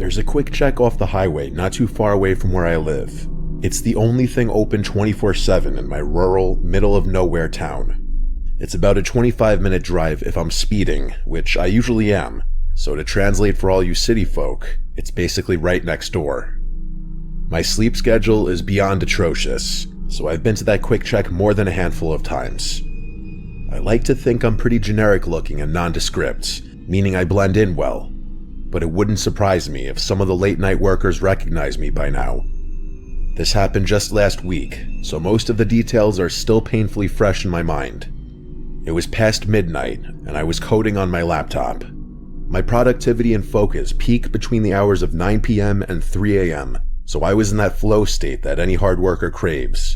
There's a quick check off the highway not too far away from where I live. It's the only thing open 24/7 in my rural, middle-of-nowhere town. It's about a 25-minute drive if I'm speeding, which I usually am, so to translate for all you city folk, it's basically right next door. My sleep schedule is beyond atrocious, so I've been to that quick check more than a handful of times. I like to think I'm pretty generic looking and nondescript, meaning I blend in well, but it wouldn't surprise me if some of the late night workers recognize me by now. This happened just last week, so most of the details are still painfully fresh in my mind. It was past midnight, and I was coding on my laptop. My productivity and focus peak between the hours of 9 p.m. and 3 a.m., so I was in that flow state that any hard worker craves.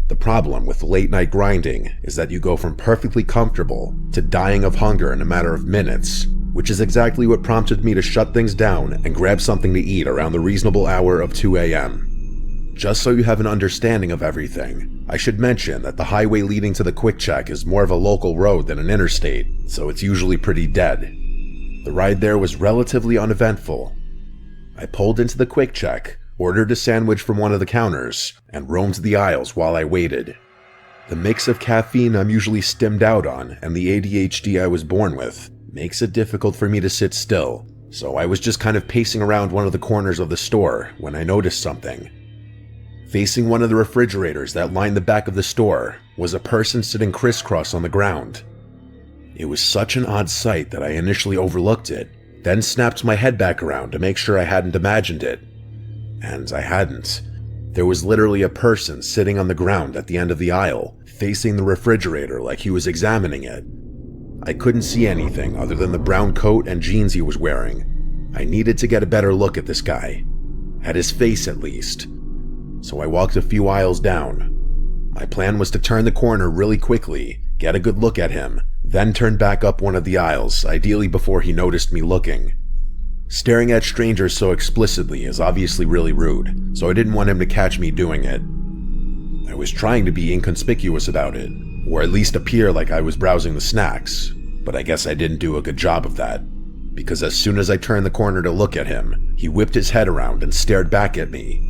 The problem with late night grinding is that you go from perfectly comfortable to dying of hunger in a matter of minutes, which is exactly what prompted me to shut things down and grab something to eat around the reasonable hour of 2 a.m. Just so you have an understanding of everything, I should mention that the highway leading to the quick check is more of a local road than an interstate, so it's usually pretty dead. The ride there was relatively uneventful. I pulled into the quick check, ordered a sandwich from one of the counters, and roamed the aisles while I waited. The mix of caffeine I'm usually stimmed out on and the ADHD I was born with makes it difficult for me to sit still, so I was just kind of pacing around one of the corners of the store when I noticed something. Facing one of the refrigerators that lined the back of the store was a person sitting crisscross on the ground. It was such an odd sight that I initially overlooked it, then snapped my head back around to make sure I hadn't imagined it. And I hadn't. There was literally a person sitting on the ground at the end of the aisle, facing the refrigerator like he was examining it. I couldn't see anything other than the brown coat and jeans he was wearing. I needed to get a better look at this guy. At his face, at least. So I walked a few aisles down. My plan was to turn the corner really quickly, get a good look at him, then turn back up one of the aisles, ideally before he noticed me looking. Staring at strangers so explicitly is obviously really rude, so I didn't want him to catch me doing it. I was trying to be inconspicuous about it, or at least appear like I was browsing the snacks, but I guess I didn't do a good job of that, because as soon as I turned the corner to look at him, he whipped his head around and stared back at me.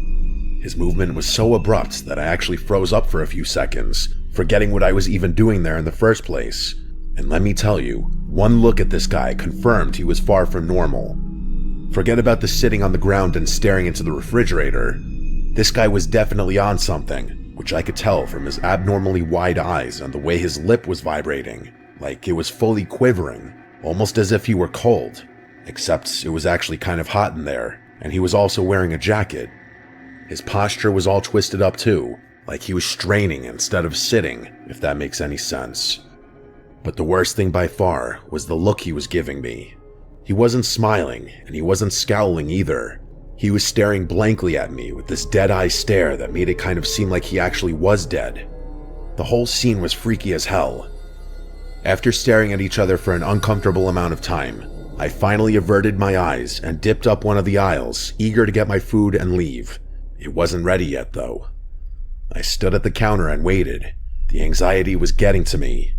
His movement was so abrupt that I actually froze up for a few seconds, forgetting what I was even doing there in the first place. And let me tell you, one look at this guy confirmed he was far from normal. Forget about the sitting on the ground and staring into the refrigerator. This guy was definitely on something, which I could tell from his abnormally wide eyes and the way his lip was vibrating, like it was fully quivering, almost as if he were cold, except it was actually kind of hot in there, and he was also wearing a jacket. His posture was all twisted up too, like he was straining instead of sitting, if that makes any sense. But the worst thing by far was the look he was giving me. He wasn't smiling, and he wasn't scowling either. He was staring blankly at me with this dead-eye stare that made it kind of seem like he actually was dead. The whole scene was freaky as hell. After staring at each other for an uncomfortable amount of time, I finally averted my eyes and dipped up one of the aisles, eager to get my food and leave. It wasn't ready yet, though. I stood at the counter and waited. The anxiety was getting to me.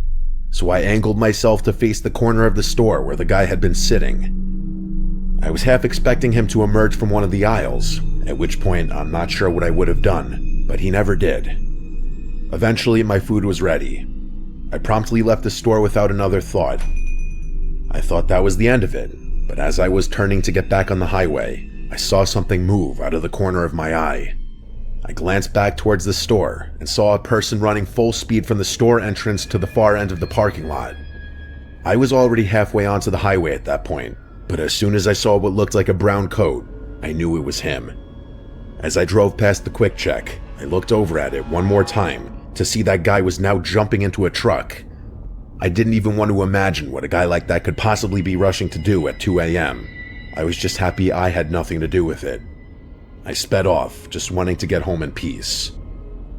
So I angled myself to face the corner of the store where the guy had been sitting. I was half expecting him to emerge from one of the aisles, at which point I'm not sure what I would have done, but he never did. Eventually, my food was ready. I promptly left the store without another thought. I thought that was the end of it, but as I was turning to get back on the highway, I saw something move out of the corner of my eye. I glanced back towards the store and saw a person running full speed from the store entrance to the far end of the parking lot. I was already halfway onto the highway at that point, but as soon as I saw what looked like a brown coat, I knew it was him. As I drove past the quick check, I looked over at it one more time to see that guy was now jumping into a truck. I didn't even want to imagine what a guy like that could possibly be rushing to do at 2 a.m. I was just happy I had nothing to do with it. I sped off, just wanting to get home in peace.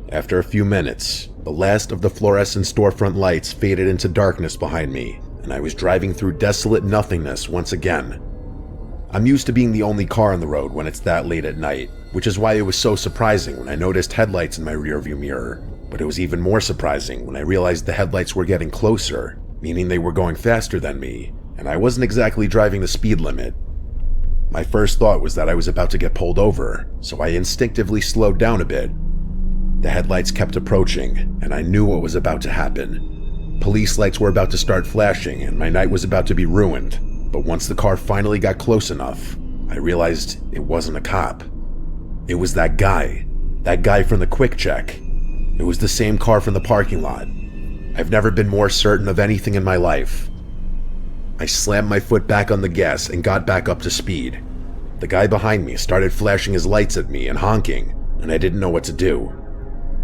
After a few minutes, the last of the fluorescent storefront lights faded into darkness behind me, and I was driving through desolate nothingness once again. I'm used to being the only car on the road when it's that late at night, which is why it was so surprising when I noticed headlights in my rearview mirror, but it was even more surprising when I realized the headlights were getting closer, meaning they were going faster than me, and I wasn't exactly driving the speed limit. My first thought was that I was about to get pulled over, so I instinctively slowed down a bit. The headlights kept approaching, and I knew what was about to happen. Police lights were about to start flashing, and my night was about to be ruined. But once the car finally got close enough, I realized it wasn't a cop. It was that guy from the Quick Check. It was the same car from the parking lot. I've never been more certain of anything in my life. I slammed my foot back on the gas and got back up to speed. The guy behind me started flashing his lights at me and honking, and I didn't know what to do.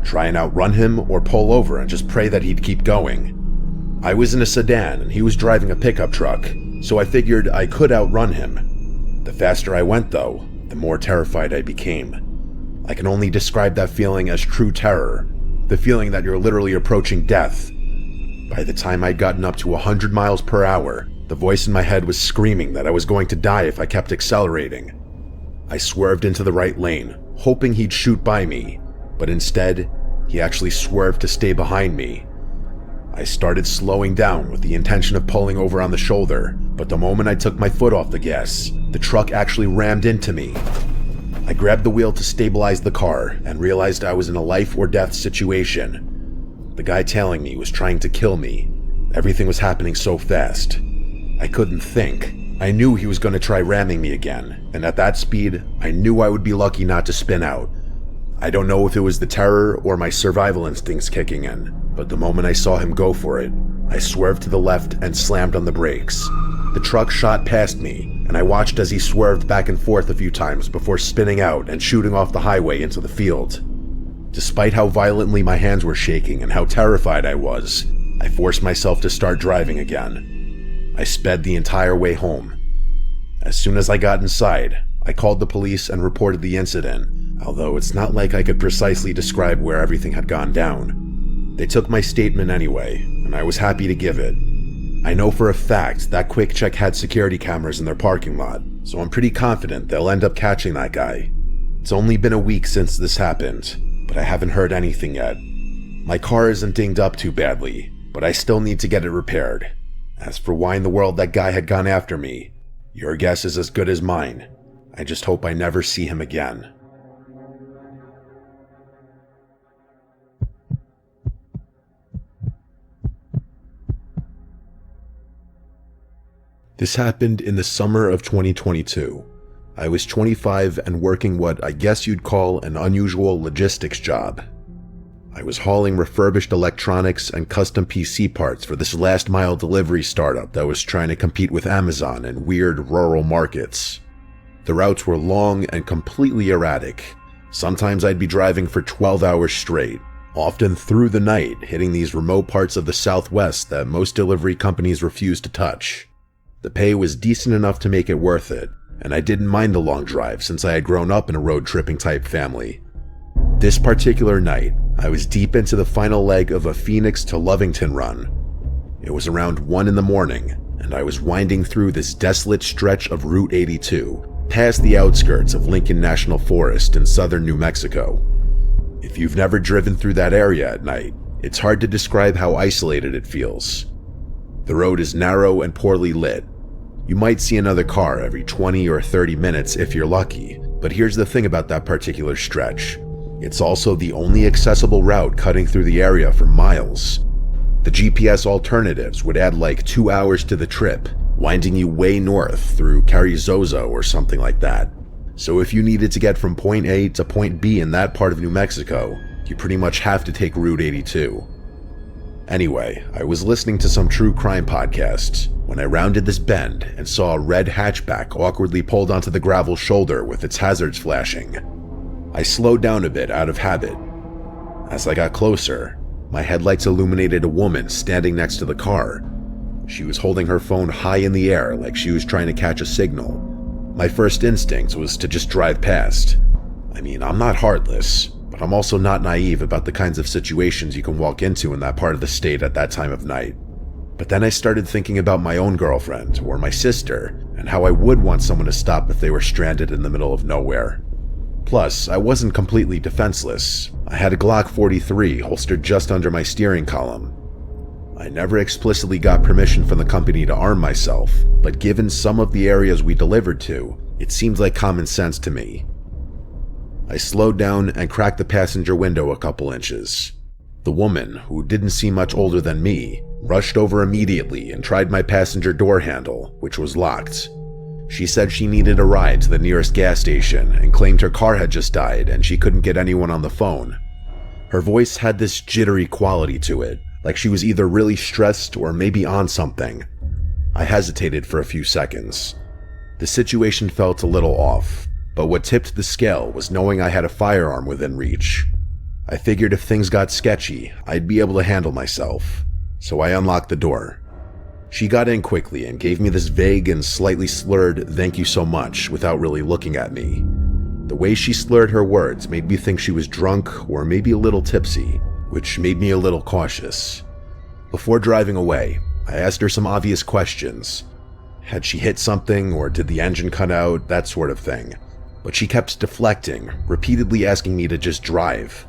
Try and outrun him or pull over and just pray that he'd keep going. I was in a sedan and he was driving a pickup truck, so I figured I could outrun him. The faster I went though, the more terrified I became. I can only describe that feeling as true terror, the feeling that you're literally approaching death. By the time I'd gotten up to 100 miles per hour, the voice in my head was screaming that I was going to die if I kept accelerating. I swerved into the right lane, hoping he'd shoot by me, but instead, he actually swerved to stay behind me. I started slowing down with the intention of pulling over on the shoulder, but the moment I took my foot off the gas, the truck actually rammed into me. I grabbed the wheel to stabilize the car and realized I was in a life or death situation. The guy tailing me was trying to kill me. Everything was happening so fast. I couldn't think. I knew he was going to try ramming me again, and at that speed, I knew I would be lucky not to spin out. I don't know if it was the terror or my survival instincts kicking in, but the moment I saw him go for it, I swerved to the left and slammed on the brakes. The truck shot past me, and I watched as he swerved back and forth a few times before spinning out and shooting off the highway into the field. Despite how violently my hands were shaking and how terrified I was, I forced myself to start driving again. I sped the entire way home. As soon as I got inside, I called the police and reported the incident, although it's not like I could precisely describe where everything had gone down. They took my statement anyway, and I was happy to give it. I know for a fact that Quick Check had security cameras in their parking lot, so I'm pretty confident they'll end up catching that guy. It's only been a week since this happened, but I haven't heard anything yet. My car isn't dinged up too badly, but I still need to get it repaired. As for why in the world that guy had gone after me, your guess is as good as mine. I just hope I never see him again. This happened in the summer of 2022. I was 25 and working what I guess you'd call an unusual logistics job. I was hauling refurbished electronics and custom PC parts for this last mile delivery startup that was trying to compete with Amazon in weird rural markets. The routes were long and completely erratic. Sometimes I'd be driving for 12 hours straight, often through the night, hitting these remote parts of the Southwest that most delivery companies refuse to touch. The pay was decent enough to make it worth it, and I didn't mind the long drive since I had grown up in a road-tripping type family. This particular night, I was deep into the final leg of a Phoenix to Lovington run. It was around 1 in the morning, and I was winding through this desolate stretch of Route 82, past the outskirts of Lincoln National Forest in southern New Mexico. If you've never driven through that area at night, it's hard to describe how isolated it feels. The road is narrow and poorly lit. You might see another car every 20 or 30 minutes if you're lucky, but here's the thing about that particular stretch. It's also the only accessible route cutting through the area for miles. The GPS alternatives would add like 2 hours to the trip, winding you way north through Carrizozo or something like that. So if you needed to get from point A to point B in that part of New Mexico, you pretty much have to take Route 82. Anyway, I was listening to some true crime podcasts when I rounded this bend and saw a red hatchback awkwardly pulled onto the gravel shoulder with its hazards flashing. I slowed down a bit out of habit. As I got closer, my headlights illuminated a woman standing next to the car. She was holding her phone high in the air like she was trying to catch a signal. My first instinct was to just drive past. I mean, I'm not heartless, but I'm also not naive about the kinds of situations you can walk into in that part of the state at that time of night. But then I started thinking about my own girlfriend or my sister and how I would want someone to stop if they were stranded in the middle of nowhere. Plus, I wasn't completely defenseless. I had a Glock 43 holstered just under my steering column. I never explicitly got permission from the company to arm myself, but given some of the areas we delivered to, It seemed like common sense to me. I slowed down and cracked the passenger window a couple inches. The woman, who didn't seem much older than me, rushed over immediately and tried my passenger door handle, which was locked. She said she needed a ride to the nearest gas station and claimed her car had just died and she couldn't get anyone on the phone. Her voice had this jittery quality to it, like she was either really stressed or maybe on something. I hesitated for a few seconds. The situation felt a little off, but what tipped the scale was knowing I had a firearm within reach. I figured if things got sketchy, I'd be able to handle myself, so I unlocked the door. She got in quickly and gave me this vague and slightly slurred "thank you so much" without really looking at me. The way she slurred her words made me think she was drunk or maybe a little tipsy, which made me a little cautious. Before driving away, I asked her some obvious questions. Had she hit something, or did the engine cut out, that sort of thing. But she kept deflecting, repeatedly asking me to just drive.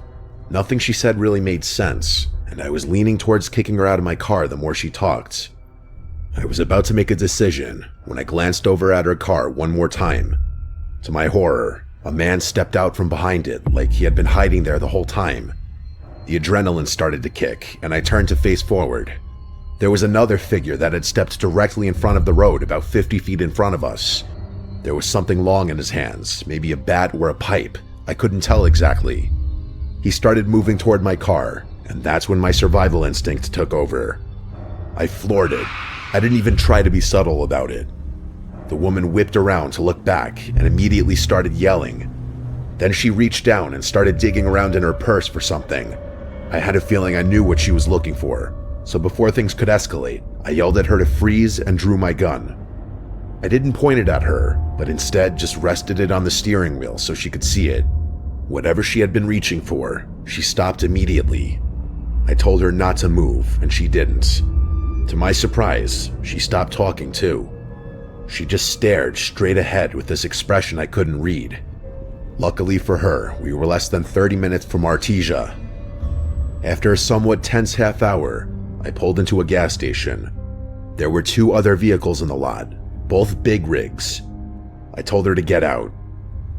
Nothing she said really made sense, and I was leaning towards kicking her out of my car the more she talked. I was about to make a decision when I glanced over at her car one more time. To my horror, a man stepped out from behind it like he had been hiding there the whole time. The adrenaline started to kick, and I turned to face forward. There was another figure that had stepped directly in front of the road about 50 feet in front of us. There was something long in his hands, maybe a bat or a pipe. I couldn't tell exactly. He started moving toward my car, and that's when my survival instinct took over. I floored it. I didn't even try to be subtle about it. The woman whipped around to look back and immediately started yelling. Then she reached down and started digging around in her purse for something. I had a feeling I knew what she was looking for, so before things could escalate, I yelled at her to freeze and drew my gun. I didn't point it at her, but instead just rested it on the steering wheel so she could see it. Whatever she had been reaching for, she stopped immediately. I told her not to move, and she didn't. To my surprise, she stopped talking too. She just stared straight ahead with this expression I couldn't read. Luckily for her, we were less than 30 minutes from Artesia. After a somewhat tense half hour, I pulled into a gas station. There were 2 other vehicles in the lot, both big rigs. I told her to get out.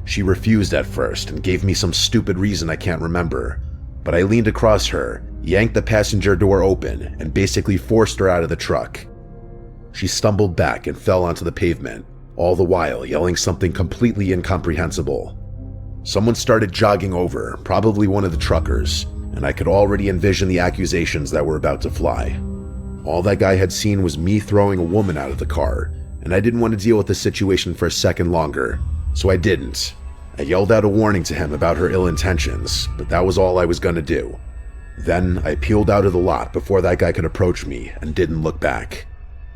She refused at first and gave me some stupid reason I can't remember, but I leaned across her, yanked the passenger door open, and basically forced her out of the truck. She stumbled back and fell onto the pavement, all the while yelling something completely incomprehensible. Someone started jogging over, probably one of the truckers, and I could already envision the accusations that were about to fly. All that guy had seen was me throwing a woman out of the car, and I didn't want to deal with the situation for a second longer, so I didn't. I yelled out a warning to him about her ill intentions, but that was all I was going to do. Then I peeled out of the lot before that guy could approach me and didn't look back.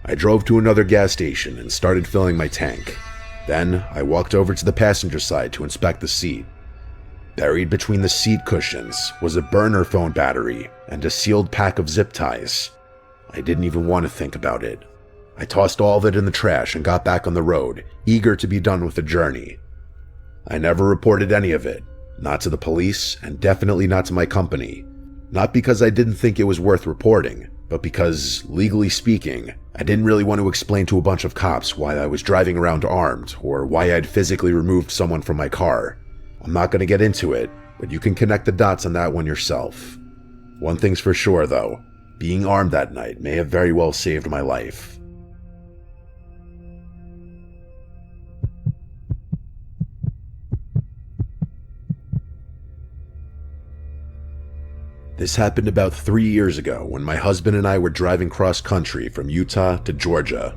I drove to another gas station and started filling my tank. Then I walked over to the passenger side to inspect the seat. Buried between the seat cushions was a burner phone battery and a sealed pack of zip ties. I didn't even want to think about it. I tossed all of it in the trash and got back on the road, eager to be done with the journey. I never reported any of it, not to the police and definitely not to my company. Not because I didn't think it was worth reporting, but because, legally speaking, I didn't really want to explain to a bunch of cops why I was driving around armed or why I'd physically removed someone from my car. I'm not going to get into it, but you can connect the dots on that one yourself. One thing's for sure though, being armed that night may have very well saved my life. This happened about 3 years ago when my husband and I were driving cross-country from Utah to Georgia.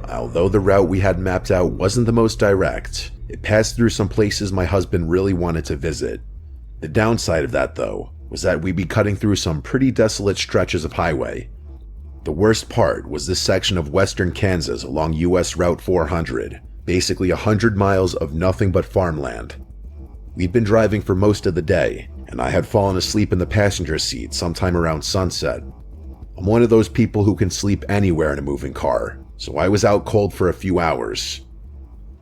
Although the route we had mapped out wasn't the most direct, it passed through some places my husband really wanted to visit. The downside of that, though, was that we'd be cutting through some pretty desolate stretches of highway. The worst part was this section of western Kansas along US Route 400, basically 100 miles of nothing but farmland. We'd been driving for most of the day, and I had fallen asleep in the passenger seat sometime around sunset. I'm one of those people who can sleep anywhere in a moving car, so I was out cold for a few hours.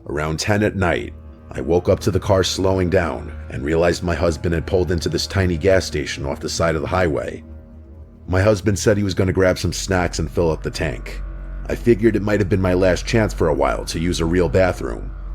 Around 10 at night, I woke up to the car slowing down and realized my husband had pulled into this tiny gas station off the side of the highway. My husband said he was going to grab some snacks and fill up the tank. I figured it might have been my last chance for a while to use a real bathroom,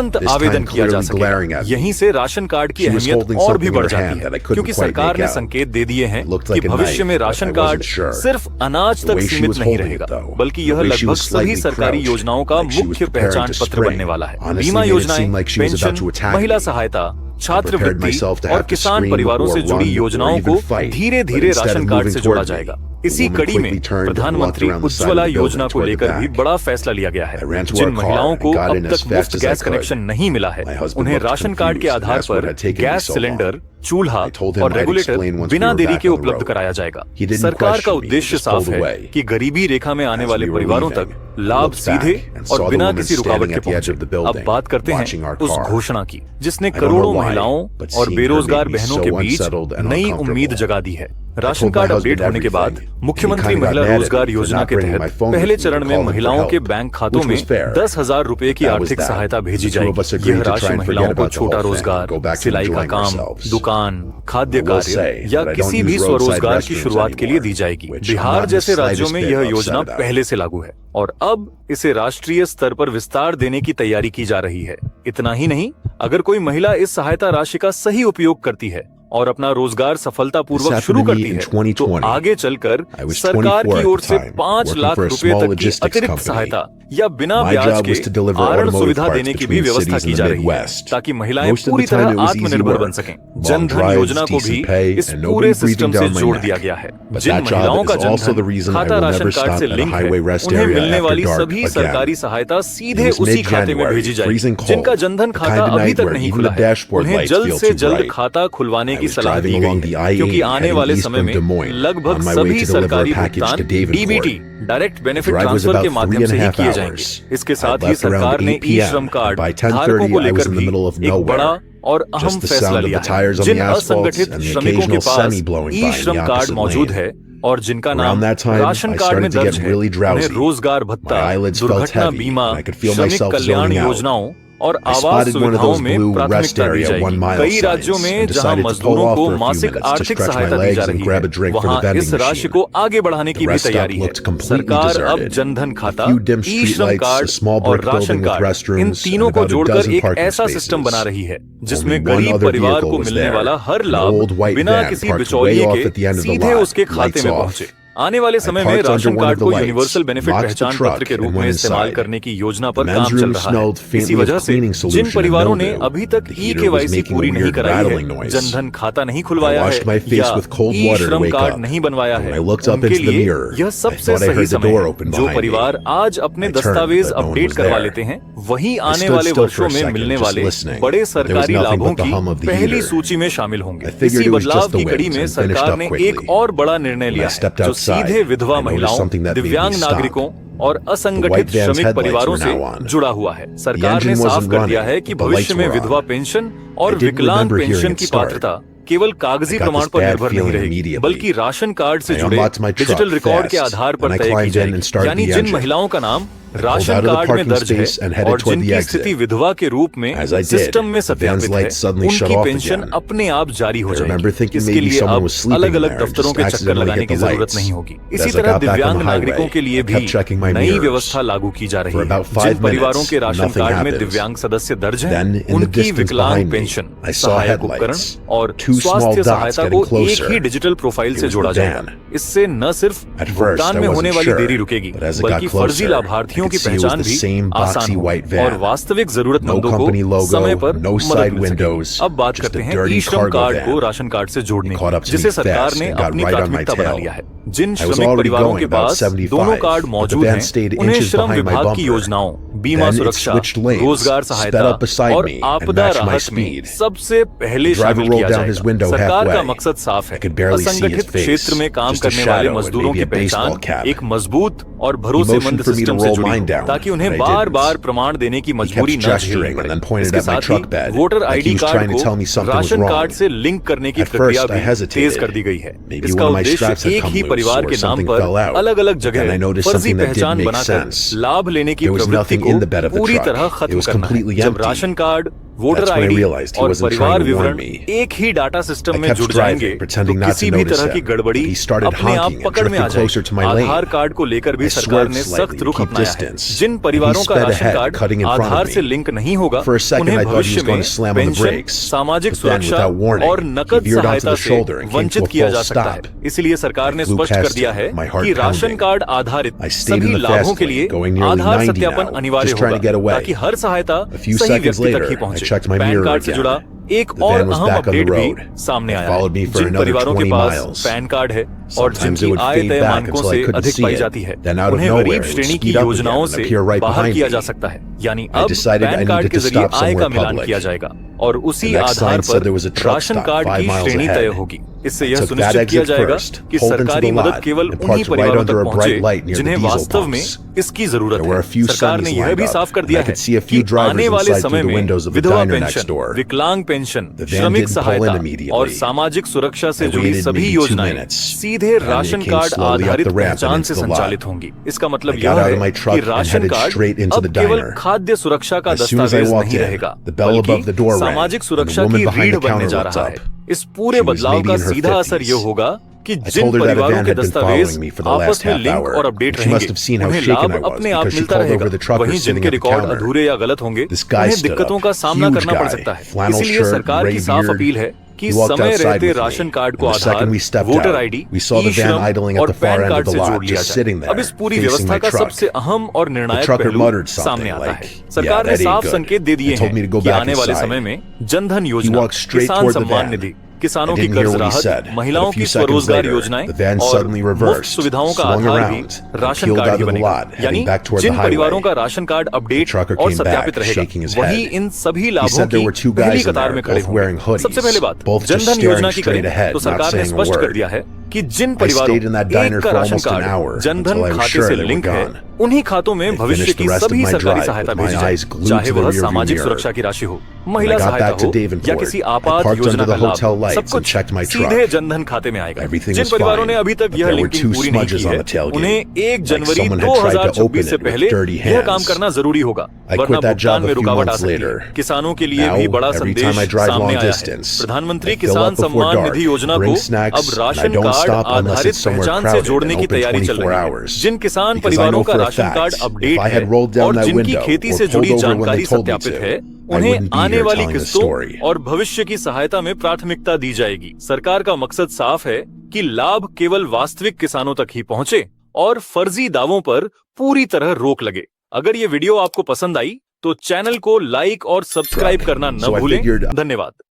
तुरंत This आवेदन time किया जा clearly glaring सकेगा। at me. यहीं से ration card की She was अहमियत holding और something भी in बढ़ her जाती hand है, that I couldn't क्योंकि quite सरकार make ने out. संकेत दे दिए हैं It looked कि like a भविष्य knife, में but ration I card wasn't sure. सिर्फ अनाज The तक way she सीमित was नहीं holding रहेगा, it, though, बल्कि the यह way she लगभग was सभी slightly सरकारी crouched, योजनाओं का like she was मुख्य preparing पहचान to पत्र spring, बनने वाला है। honestly बीमा made it योजनाएं, seem like she was about to pension, attack महिला me. सहायता, I छात्रवृत्ति prepared myself to और have to किसान scream परिवारों or से जुड़ी run or योजनाओं even को fight, धीरे but धीरे instead of ration card moving से जोड़ा toward me, जाएगा। इसी woman कड़ी में quickly turned and walked प्रधानमंत्री around the side of Ujjwala the योजना building को toward the लेकर भी back. बड़ा फैसला लिया गया है। I ran to जिन our car महिलाओं and को got अब in तक as fast मुफ्त as I gas could. Connection नहीं मिला है, My husband उन्हें looked राशन कार्ड के confused and Aadhaar asked what पर had taken me gas so cylinder, long. चूल्हा I told him और I'd regulator explain once we बिना were देरी back के on the उपलब्ध road. कराया जाएगा। He didn't सरकार का question me, he उद्देश्य just साफ pulled है away. कि गरीबी रेखा में आने As वाले we were परिवारों leaving, तक I लाभ looked सीधे back and और saw the बिना woman किसी रुकावट standing के at the edge पहुंचे। of the building, अब बात करते हैं watching our उस car. घोषणा की जिसने I don't know करोड़ों why, महिलाओं but और seeing her बेरोजगार made me बहनों so के बीच unsettled and नई uncomfortable. उम्मीद जगा दी है। I ration told my card husband update होने के बाद everything. मुख्यमंत्री He kinda महिला got mad at रोजगार me for योजना not के bringing my तहत phone पहले with me चरण to में call them for महिलाओं के help, बैंक खातों which में was fair. 10,000 रुपए की That was आर्थिक that. सहायता भेजी The two of जाएगी। us agreed यह to राशि try and महिलाओं forget को about the छोटा whole thing, रोजगार, go back to सिलाई का enjoying काम, ourselves. दुकान, खाद्य I will कार्य say या that I किसी don't भी use roadside स्वरोजगार की restrooms शुरुआत के लिए anymore, दी जाएगी। which I'm Bihar not in the जैसे राज्यों slightest में bit यह upset योजना about. पहले से लागू है और अब इसे राष्ट्रीय स्तर पर विस्तार देने की तैयारी की जा रही है। इतना ही नहीं, अगर कोई महिला इस सहायता राशि का सही उपयोग करती है और अपना रोजगार सफलतापूर्वक शुरू करती है तो आगे चलकर सरकार की ओर से 5 लाख रुपए तक की अतिरिक्त सहायता या बिना ब्याज के आरण सुविधा देने की भी व्यवस्था की जा रही है ताकि महिलाएं पूरी तरह आत्मनिर्भर बन सकें। जन धन योजना को भी इस पूरे सिस्टम से जोड़ दिया गया है। जिन महिलाओं का जन धन खाता राशन कार्ड से लिंक है, उन्हें मिलने वाली सभी सरकारी सहायता सीधे उसी खाते में भेजी जाएगी। जिनका जन धन खाता अभी तक नहीं खुला है, उन्हें जल्द से जल्द खाता खुलवाने की सलाह दी गई है, क्योंकि आने वाले समय में लगभग सभी सरकारी भुगतान डीबीटी डायरेक्ट बेनिफिट ट्रांसफर के माध्यम से ही किए जाएंगे। इसके साथ ही सरकार ने ई श्रम कार्ड धारकों को लेकर भी एक बड़ा और अहम फैसला लिया है। जिन असंगठित श्रमिकों के पास ई श्रम कार्ड मौजूद है और जिनका नाम राशन कार्ड में दर्ज है, उन्हें रोजगार भत्ता, दुर्घटना बीमा, श्रमिक कल्याण योजनाओं और आवास सुविधाओं में प्राथमिकता दी जाएगी। कई राज्यों में जहां मजदूरों को मासिक आर्थिक सहायता दी जा रही है, वहां इस राशि को आगे बढ़ाने की भी तैयारी है। सरकार अब जनधन खाता, ई श्रम कार्ड और राशन कार्ड, इन तीनों को जोड़कर एक ऐसा सिस्टम बना रही है जिसमें गरीब परिवार को मिलने वाला हर लाभ बिना किसी बिचौलिए के सीधे उसके खाते में पहुंचे। आने वाले समय में राशन कार्ड को यूनिवर्सल बेनिफिट पहचान पत्र के रूप में इस्तेमाल करने की योजना पर काम चल रहा है। इसी वजह से जिन परिवारों ने अभी तक ई-केवाईसी पूरी नहीं कराई है, जनधन खाता नहीं खुलवाया है या ई श्रम कार्ड नहीं बनवाया है, उनके लिए यह सबसे सही समय है। जो परिवार आज अपने दस्तावेज अपडेट करवा लेते हैं, वही आने वाले वर्षों में मिलने वाले बड़े सरकारी लाभों की पहली सूची में शामिल होंगे। इसी बदलाव की कड़ी में सरकार ने एक और बड़ा निर्णय लिया है जो सीधे विधवा महिलाओं, दिव्यांग नागरिकों और असंगठित श्रमिक परिवारों से जुड़ा हुआ है। सरकार ने साफ कर दिया है कि भविष्य में विधवा पेंशन और विकलांग पेंशन की पात्रता केवल कागजी प्रमाण पर निर्भर नहीं रहेगी, बल्कि राशन कार्ड से जुड़े डिजिटल रिकॉर्ड के आधार पर तय की जाएगी। यानी जिन महिलाओं का नाम राशन कार्ड में दर्ज है और जिनकी स्थिति विधवा के रूप में सिस्टम में सत्यापित है, उनकी पेंशन अपने आप जारी हो जाएगी। इसके लिए अब अलग अलग दफ्तरों के चक्कर लगाने की जरूरत नहीं होगी। इसी तरह दिव्यांग नागरिकों के लिए भी नई व्यवस्था लागू की जा रही है। जिन परिवारों के राशन कार्ड में दिव्यांग सदस्य दर्ज हैं, उनकी विकलांग पेंशन, सहायक उपकरण और स्वास्थ्य सहायता को एक ही डिजिटल प्रोफाइल से जोड़ा जाएगा। इससे न सिर्फ भुगतान में होने वाली देरी रुकेगी, बल्कि फर्जी लाभार्थियों की पहचान भी आसान होगी और वास्तविक जरूरतमंदों को समय पर मदद मिल सकेगी। अब बात करते हैं ई श्रम कार्ड को राशन कार्ड से जोड़ने की, जिसे सरकार ने अपनी प्राथमिकता बना लिया है। जिन श्रमिक परिवारों के पास दोनों कार्ड मौजूद हैं, उन्हें श्रम विभाग की योजनाओं, बीमा सुरक्षा, रोजगार सहायता और आपदा राहत में सबसे पहले शामिल किया जाएगा। सरकार का मकसद साफ है, असंगठित क्षेत्र में काम करने वाले मजदूरों की पहचान एक मजबूत और भरोसेमंद सिस्टम से जुड़ी हो, ताकि उन्हें बार बार प्रमाण देने की मजबूरी न झेलनी पड़े। इसके साथ ही वोटर आईडी कार्ड को राशन कार्ड से लिंक करने की प्रक्रिया भी तेज कर दी गई है। इसका उद्देश्य एक ही परिवार के नाम पर अलग अलग जगह फर्जी पहचान बनाकर लाभ लेने की प्रवृत्ति को पूरी तरह खत्म करना है। जब राशन कार्ड, वोटर आईडी और परिवार विवरण एक ही डाटा सिस्टम में जुड़ जाएंगे तो किसी भी तरह की गड़बड़ी अपने आप पकड़ में आ जाएगी। आधार कार्ड को लेकर भी सरकार ने सख्त रुख अपनाया है। जिन परिवारों का राशन कार्ड आधार से लिंक नहीं होगा, उन्हें भविष्य में पेंशन, सामाजिक सुरक्षा और नकद सहायता से वंचित किया जा सकता है। इसलिए सरकार ने स्पष्ट कर दिया है कि राशन कार्ड आधारित सभी लाभों के लिए आधार सत्यापन अनिवार्य होगा, ताकि हर सहायता सही व्यक्ति तक ही पहुंचे। पैन कार्ड से जुड़ा एक और अहम अपडेट भी सामने आया है। जिन परिवारों के पास पैन कार्ड है, और Sometimes it जिनकी would आय fade तय back मानकों until I से couldn't अधिक see पाई it. जाती है, Then out of उन्हें nowhere, गरीब it would श्रेणी की speed up again योजनाओं and से appear right बाहर behind किया me. जा सकता है। यानी I अब decided I pan card needed के to जरिए stop आय का somewhere मिलान public. किया जाएगा और उसी The next Aadhaar sign said पर there was a truck ration stop card 5 की miles श्रेणी ahead. तय होगी। इससे I यह took that सुनिश्चित किया exit जाएगा first, कि pulled into सरकारी the मदद lot, केवल and उन्हीं parked right परिवारों under तक a bright light पहुंचे near the जिन्हें diesel वास्तव में pumps. इसकी जरूरत There were है। a few सरकार ने sunnies यह lined भी up, साफ कर and दिया I है could see a कि few drivers आने वाले inside समय through the में windows of the विधवा diner next पेंशन, door. विकलांग पेंशन, The van श्रमिक didn't pull in सहायता immediately. और सामाजिक सुरक्षा से I जुड़ी waited सभी maybe 2 योजनाएं minutes, सीधे and it ration came card slowly up आधारित the ramp and पहचान into से the lot. संचालित होंगी। इसका मतलब I यह got out है of my कि truck and ration headed card straight into अब the केवल diner. खाद्य सुरक्षा का As soon as I दस्तावेज walked नहीं in, रहेगा, the bell above बल्कि the door rang, सामाजिक and the सुरक्षा woman की behind रीढ़ the बनने counter जा looked रहा है। up. इस पूरे She was बदलाव maybe का in her सीधा असर 50s. यह होगा कि I जिन told her that a परिवारों van के had been दस्तावेज following me for the आपस last में half लिंक hour. और अपडेट She must रहेंगे, have seen how उन्हें shaken लाभ I was अपने आप because she मिलता called रहेगा। over the trucker वहीं sitting जिनके at the रिकॉर्ड counter. अधूरे या गलत होंगे, This guy उन्हें stood दिक्कतों up, का सामना huge करना पड़ guy, सकता है। flannel इसीलिए shirt, सरकार gray की साफ beard. अपील है कि He walked समय outside रहते with me, राशन कार्ड को and the Aadhaar, second we stepped voter out, ID, we saw the van e-Shram idling at और the far pan end card of the से lot, जोड़ लिया just जाए। sitting there, अब इस पूरी facing व्यवस्था my का truck. सबसे अहम और The निर्णायक trucker पहलू muttered सामने something आता like, है। सरकार "Yeah, ने that ain't साफ good." संकेत दे दिए They told me to हैं go कि back आने वाले inside. समय में जनधन He योजना, walked straight किसान toward the सम्मान van. निधि, I किसानों की didn't hear कर्ज what he राहत, said, but महिलाओं a की few seconds स्वरोजगार later, योजनाएं the van और suddenly मुफ्त reversed, सुविधाओं का swung आधार around, भी and ration peeled card out he of the बनेगा। lot, heading यानी back toward जिन the परिवारों highway. का ration card The update trucker और came सत्यापित back, रहेगा, shaking his वही head. इन सभी He लाभों said there की were 2 पहली guys in कतार there, में खड़े both wearing होंगे। सबसे पहले hoodies, बात, both just जनधन योजना staring की straight करें ahead, तो not सरकार ने saying a स्पष्ट कर word. दिया है कि जिन I परिवारों stayed in that diner एक का for ration almost an hour card Jan Dhan until I was खाते sure से they were लिंक है, gone. उन्हीं खातों में I भविष्य finished की the rest of सभी my सरकारी drive सहायता with my भेजी eyes जाए, glued चाहे to the वह rearview सामाजिक mirror. सुरक्षा की राशि हो, When I महिला got सहायता back to हो या Davenport, किसी I आपात parked योजना under का the hotel लाभ, lights सब and कुछ checked my सीधे truck. जनधन खाते में आएगा। Everything जिन was परिवारों fine, ने अभी तक but यह there were लिंकिंग 2 पूरी नहीं की smudges on है, the tailgate, उन्हें 1 like January someone had tried to open 2024 से it with पहले dirty यह काम hands. करना जरूरी होगा, I वरना quit that भुगतान job में a few रुकावट आ months सकती है। later. किसानों के लिए भी Now, बड़ा every time I संदेश drive सामने long आया है। distance, प्रधानमंत्री I fill किसान up before सम्मान dark, निधि योजना bring को snacks, अब and I ration don't card stop unless आधारित it's somewhere पहचान से crowded जोड़ने and की open तैयारी चल 24 रही है। hours. जिन किसान Because I परिवारों know का for a ration fact, card if update I है had rolled down और that जिनकी window खेती or से जुड़ी pulled over when they जानकारी told me सत्यापित to, है, I उन्हें wouldn't be आने here वाली telling this किस्तों story. और भविष्य की सहायता में प्राथमिकता दी जाएगी। सरकार का मकसद साफ है कि लाभ केवल वास्तविक किसानों तक ही पहुंचे और फर्जी दावों पर पूरी तरह रोक लगे। अगर ये वीडियो आपको पसंद आई तो चैनल को लाइक और सब्सक्राइब करना न So I भूलें। figured धन्यवाद।